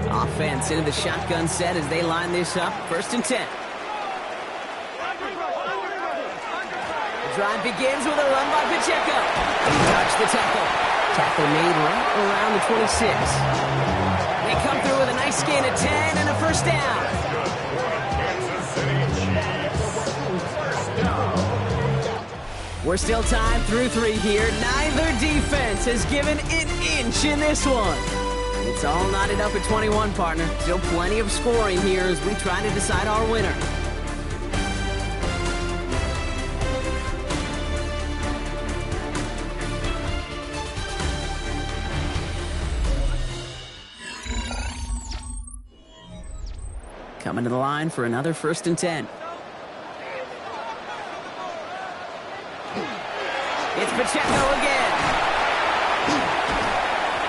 Offense into the shotgun set as they line this up. First and 10. The drive begins with a run by Pacheco. He touched the tackle. Tackle made right around the 26. They come through with a nice gain of 10 and a first down. We're still tied through 3 here. Neither defense has given an inch in this one. It's all knotted up at 21, partner. Still plenty of scoring here as we try to decide our winner. Coming to the line for another first and 10. It's Pacheco again.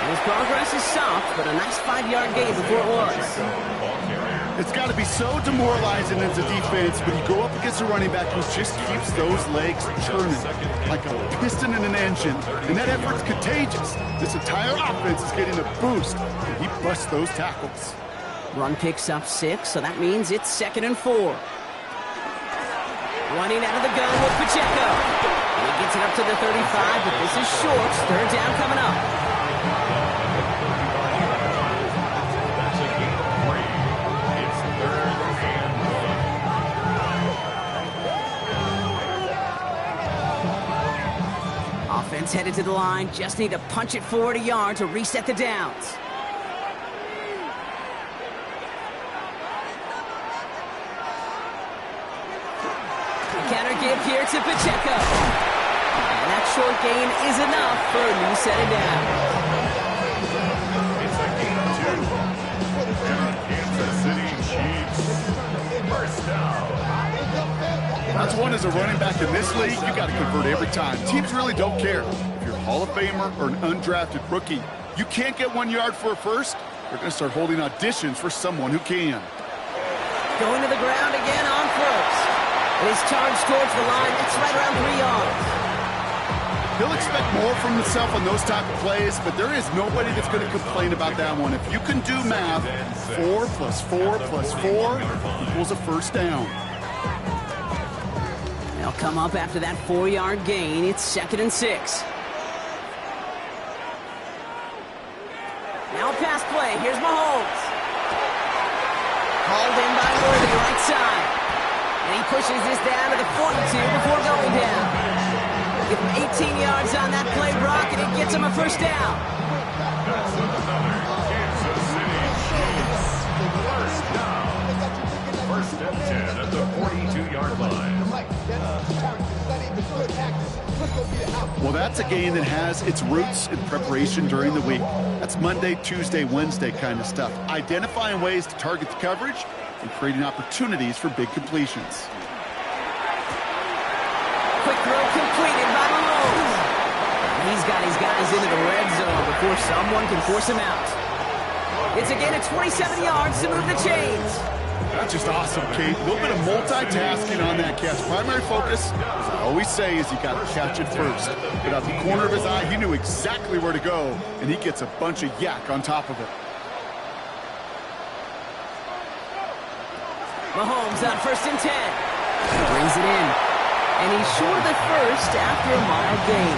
His progress is soft, but a nice 5-yard gain before it was. It's got to be so demoralizing as a defense when you go up against a running back who just keeps those legs turning like a piston in an engine. And that effort's contagious. This entire offense is getting a boost, and he busts those tackles. Run picks up 6, so that means it's 2nd and 4. Running out of the gun with Pacheco. He gets it up to the 35, but this is short. Third down coming up. That's a gain of 3. It's 3rd and 1. Offense headed to the line. Just need to punch it forward a yard to reset the downs. Give here to Pacheco. And that short gain is enough for a new set of downs. It's a gain of 2. And Kansas City Chiefs. First down. That's one as a running back in this league, you got to convert every time. Teams really don't care. If you're a Hall of Famer or an undrafted rookie, you can't get 1 yard for a first, they're going to start holding auditions for someone who can. Going to the ground again on first. And he's charged towards the line. It's right around 3 yards. He'll expect more from himself on those type of plays, but there is nobody that's going to complain about that one. If you can do math, 4 plus 4 plus 4 equals a first down. They'll come up after that 4-yard gain. It's 2nd and 6. Now a pass play. Here's Mahomes. Called in by Worthy, right side. And he pushes this down to the 42 before going down. Give him 18 yards on that play, Brock, and it gets him a first down. That's another Kansas City Chiefs first down. 1st and 10 at the 42-yard line. Well, that's a game that has its roots in preparation during the week. That's Monday, Tuesday, Wednesday kind of stuff. Identifying ways to target the coverage and creating opportunities for big completions. Quick throw completed by Mahomes. He's got his guys into the red zone before someone can force him out. It's a gain of 27 yards to move the chains. That's just awesome, Kate. A little bit of multitasking on that catch. Primary focus, as I always say, is you got to catch it first. But out the corner of his eye, he knew exactly where to go, and he gets a bunch of yak on top of it. Mahomes on 1st and 10. Brings it in. And he's short of the first after a mild gain.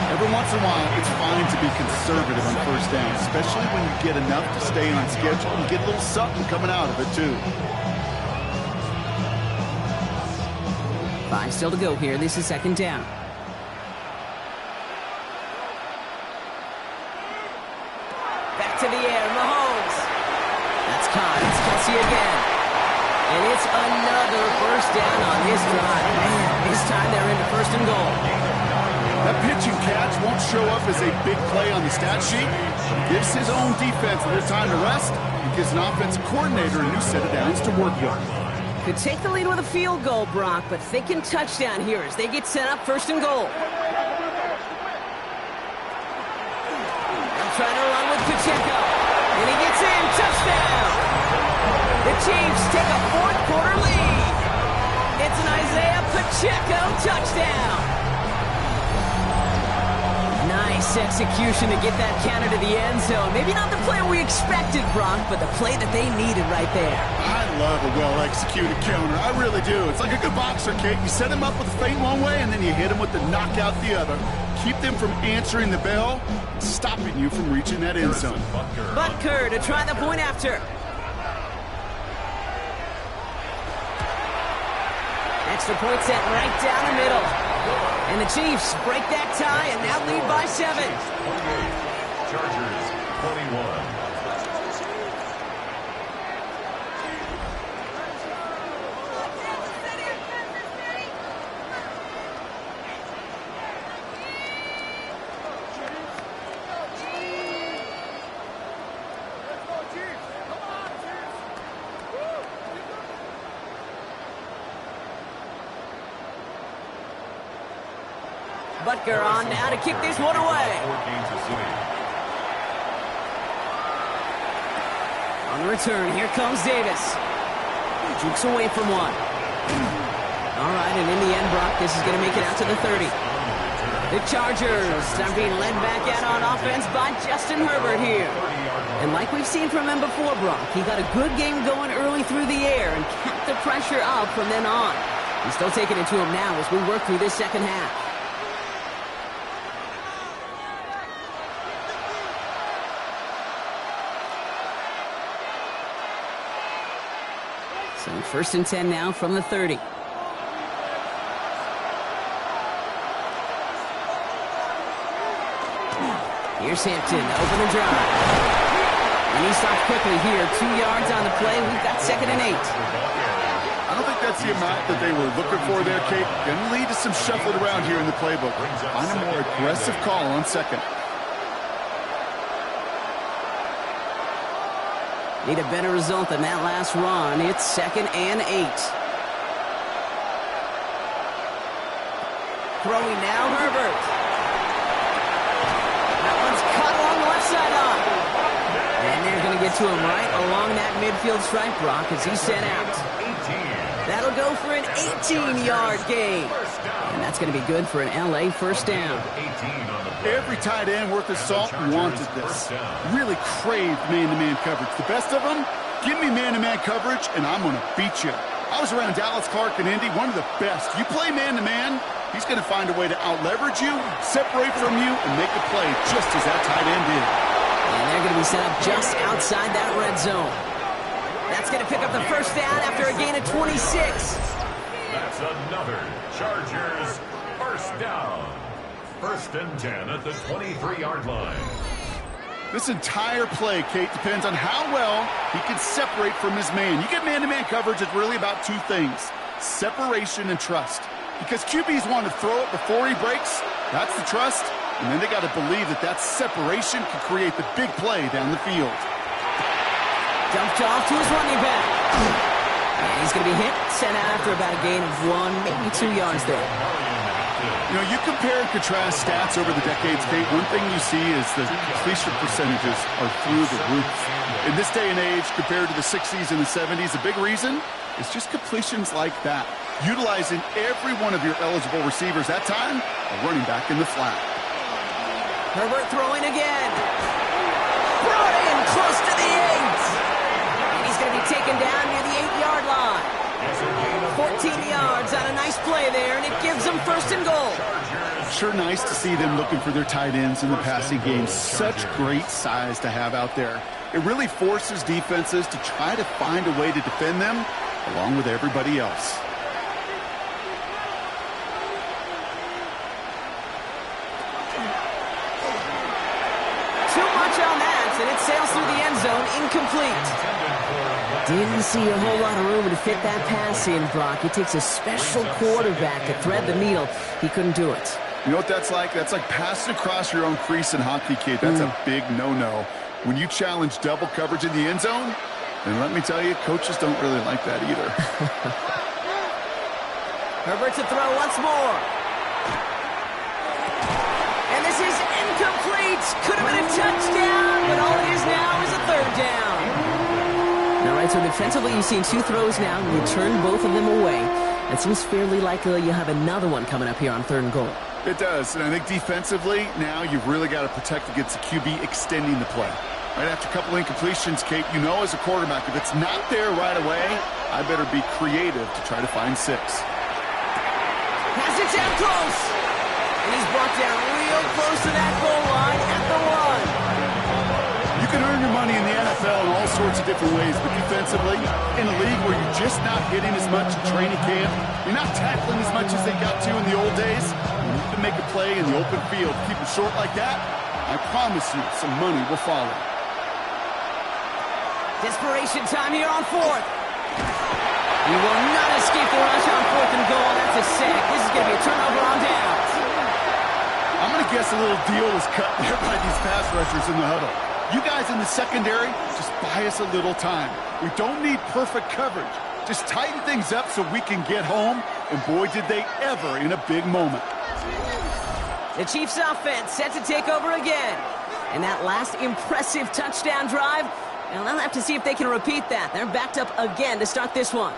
Every once in a while, it's fine to be conservative on first down, especially when you get enough to stay on schedule and get a little something coming out of it, too. 5 still to go here. This is 2nd down. Back to the air, Mahomes. That's caught. It's Kelsey again. And it's another first down on this drive. Man, this time they're into 1st and goal. That pitch and catch won't show up as a big play on the stat sheet, but it gives his own defense a little time to rest and gives an offensive coordinator a new set of downs to work with. Could take the lead with a field goal, Brock, but thinking touchdown here as they get set up 1st and goal. They'll try to run with Pacheco. And he gets in. Touchdown! The Chiefs take a 4th quarter lead. It's an Isaiah Pacheco touchdown. Nice execution to get that counter to the end zone. Maybe not the play we expected, Brock, but the play that they needed right there. I love a well-executed counter. I really do. It's like a good boxer, Kate. You set him up with a feint one way, and then you hit him with the knockout the other. Keep them from answering the bell, stopping you from reaching that end zone. Butker to try the point after. Extra point set right down the middle. And the Chiefs break that tie and now lead by 7. Chargers 21. Butker on now to kick this one away. On the return, here comes Davis. Jukes away from one. All right, and in the end, Brock, this is going to make it out to the 30. The Chargers are being led back out on offense by Justin Herbert here. And like we've seen from him before, Brock, he got a good game going early through the air and kept the pressure up from then on. He's still taking it to him now as we work through this second half. So 1st and 10 now from the 30. Here's Hampton, open the drive. And he stops quickly here. 2 yards on the play. We've got 2nd and 8. I don't think that's the amount that they were looking for there, Kate. Going to lead to some shuffling around here in the playbook. Find a more aggressive call on 2nd. Need a better result than that last run. It's 2nd and 8. Throwing now, Herbert. That one's caught along the left sideline. And they're going to get to him right along that midfield stripe, Brock, as he's sent out. That'll go for an 18-yard gain. And that's going to be good for an LA first down. Every tight end worth his salt wanted this. Really craved man-to-man coverage. The best of them, give me man-to-man coverage, and I'm going to beat you. I was around Dallas Clark and Indy, one of the best. You play man-to-man, he's going to find a way to out-leverage you, separate from you, and make a play just as that tight end did. And they're going to be set up just outside that red zone. That's going to pick up the first down after a gain of 26. That's another Chargers first down. First and 10 at the 23-yard line. This entire play, Kate, depends on how well he can separate from his man. You get man-to-man coverage, it's really about two things, separation and trust. Because QBs want to throw it before he breaks, that's the trust, and then they got to believe that that separation can create the big play down the field. Dumped off to his running back. And he's going to be hit, sent out after about a gain of 1, maybe 2 yards there. You know, you compare and contrast stats over the decades, Kate. One thing you see is the completion percentages are through the roof. In this day and age, compared to the 60s and the 70s, a big reason is just completions like that. Utilizing every one of your eligible receivers that time, a running back in the flat. Herbert throwing again. Brought in close to the 8. And he's going to be taken down near the 8-yard line. 14 yards on a nice play there, and it gives them first and goal. Sure nice to see them looking for their tight ends in the passing game. Such great size to have out there. It really forces defenses to try to find a way to defend them along with everybody else. Too much on that, and it sails through the end zone, incomplete. Didn't see a whole lot of room to fit that pass in, Brock. It takes a special quarterback to thread the needle. He couldn't do it. You know what that's like? That's like passing across your own crease in hockey, Kate. That's a big no-no. When you challenge double coverage in the end zone, then let me tell you, coaches don't really like that either. Herbert to throw once more. And this is incomplete. Could have been a touchdown, but all it is now is a third down. All right, so defensively, you've seen 2 throws now. You turned both of them away. It seems fairly likely you have another one coming up here on 3rd and goal. It does, and I think defensively, now you've really got to protect against the QB extending the play. Right after a couple incompletions, Kate, you know as a quarterback, if it's not there right away, I better be creative to try to find 6. Pass it down close. And he's brought down real close to that goal line at the 1. You can earn your money in the NFL in all sorts of different ways, but defensively, in a league where you're just not hitting as much in training camp, you're not tackling as much as they got to in the old days, you need to make a play in the open field. Keep it short like that, I promise you some money will follow. Desperation time here on 4th. He will not escape the rush on 4th and goal. That's a sack. This is going to be a turnover on downs. I'm going to guess a little deal is cut there by these pass rushers in the huddle. You guys in the secondary, just buy us a little time. We don't need perfect coverage. Just tighten things up so we can get home, and boy, did they ever in a big moment. The Chiefs offense set to take over again. And that last impressive touchdown drive, and they'll have to see if they can repeat that. They're backed up again to start this one.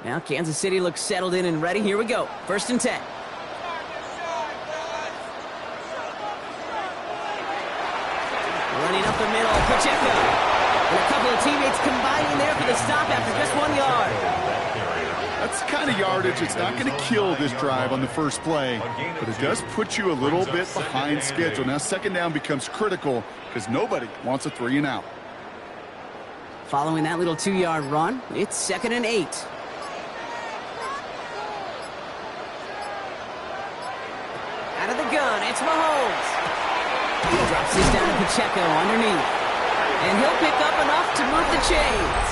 Now Kansas City looks settled in and ready. Here we go. 1st and 10. Running up the middle, Pacheco. And a couple of teammates combining there for the stop after just 1 yard. That's the kind of yardage. It's not going to kill this drive on the first play, but it does put you a little bit behind schedule. Now 2nd down becomes critical because nobody wants a 3 and out. Following that little 2-yard run, it's 2nd and 8. Out of the gun, it's Mahomes. He drops this down to Pacheco underneath. And he'll pick up enough to move the chains.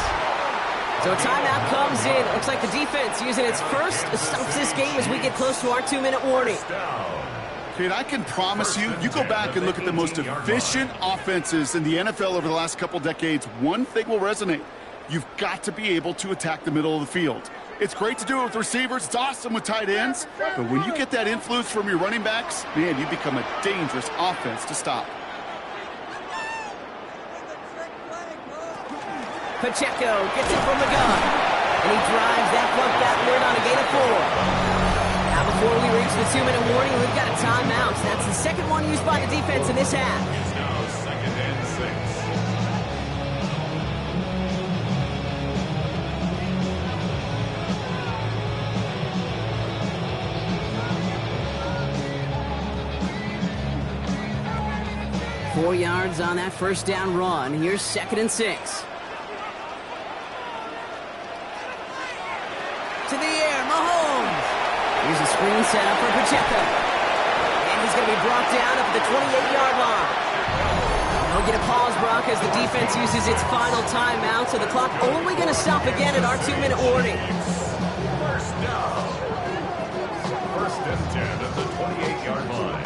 So a timeout comes in. Looks like the defense using its first stops this game as we get close to our 2-minute warning. Kate, I can promise you, you go back and look at the most efficient offenses in the NFL over the last couple decades, one thing will resonate. You've got to be able to attack the middle of the field. It's great to do it with receivers. It's awesome with tight ends. But when you get that influence from your running backs, man, you become a dangerous offense to stop. Pacheco gets it from the gun. And he drives that punt backward on a gain of 4. Now before we reach the 2-minute warning, we've got a timeout. That's the second one used by the defense in this half. It's now 2nd and 6. 4 yards on that first down run. Here's 2nd and 6. To the air, Mahomes. Here's a screen set up for Pacheco. And he's going to be brought down up at the 28-yard line. He'll get a pause, Brock, as the defense uses its final timeout, so the clock only going to stop again at our 2-minute warning. First down. 1st and 10 at the 28-yard line.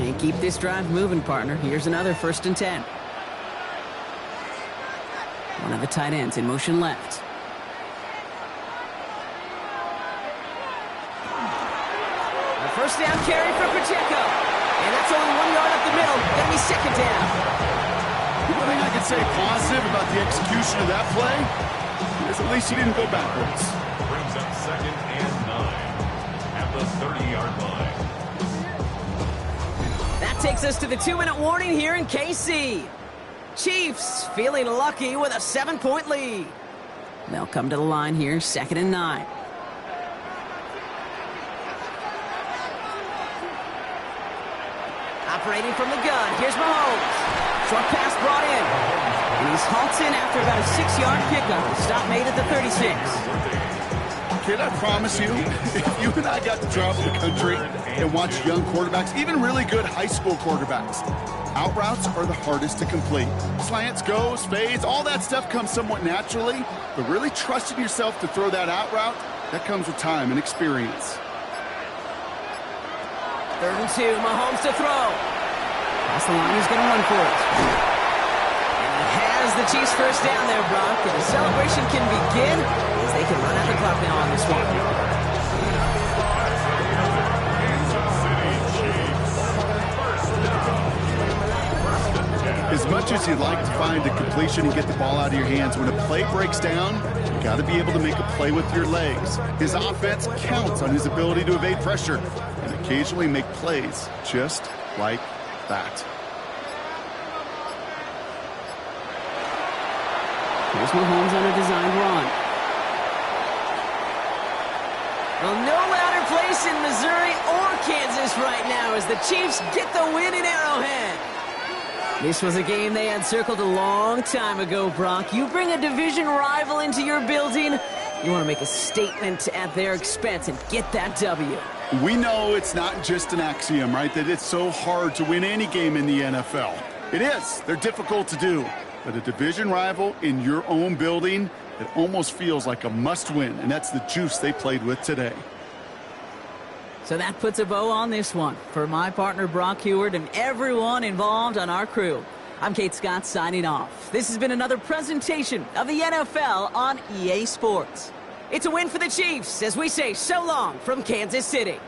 And keep this drive moving, partner. Here's another 1st and 10. One of the tight ends in motion left. A first down carry for Pacheco. And that's only 1 yard up the middle. Gonna be 2nd down. The only thing I can say positive about the execution of that play is at least he didn't go backwards. Brings up 2nd and 9 at the 30-yard line. That takes us to the 2-minute warning here in KC. Chiefs feeling lucky with a 7-point lead. They'll come to the line here, 2nd and 9. Operating from the gun, here's Mahomes. Short pass brought in. And he's halted after about a 6-yard pickup. Stop made at the 36. Kid, I promise you, if you and I got to travel the country and watch young quarterbacks, even really good high school quarterbacks, out routes are the hardest to complete. Slants, goes, fades, all that stuff comes somewhat naturally, but really trusting yourself to throw that out route, that comes with time and experience. 3rd and 2, Mahomes to throw. That's the line he's going to run for it. And he has the Chiefs first down there, Brock, and the celebration can begin as they can run out the clock now on this one. As much as you'd like to find a completion and get the ball out of your hands, when a play breaks down, you got to be able to make a play with your legs. His offense counts on his ability to evade pressure and occasionally make plays just like that. Here's Mahomes on a designed run. Well, no louder place in Missouri or Kansas right now as the Chiefs get the win in Arrowhead. This was a game they had circled a long time ago, Brock. You bring a division rival into your building, you want to make a statement at their expense and get that W. We know it's not just an axiom, right, that it's so hard to win any game in the NFL. It is. They're difficult to do. But a division rival in your own building, it almost feels like a must-win, and that's the juice they played with today. So that puts a bow on this one. For my partner, Brock Heward, and everyone involved on our crew, I'm Kate Scott signing off. This has been another presentation of the NFL on EA Sports. It's a win for the Chiefs as we say so long from Kansas City.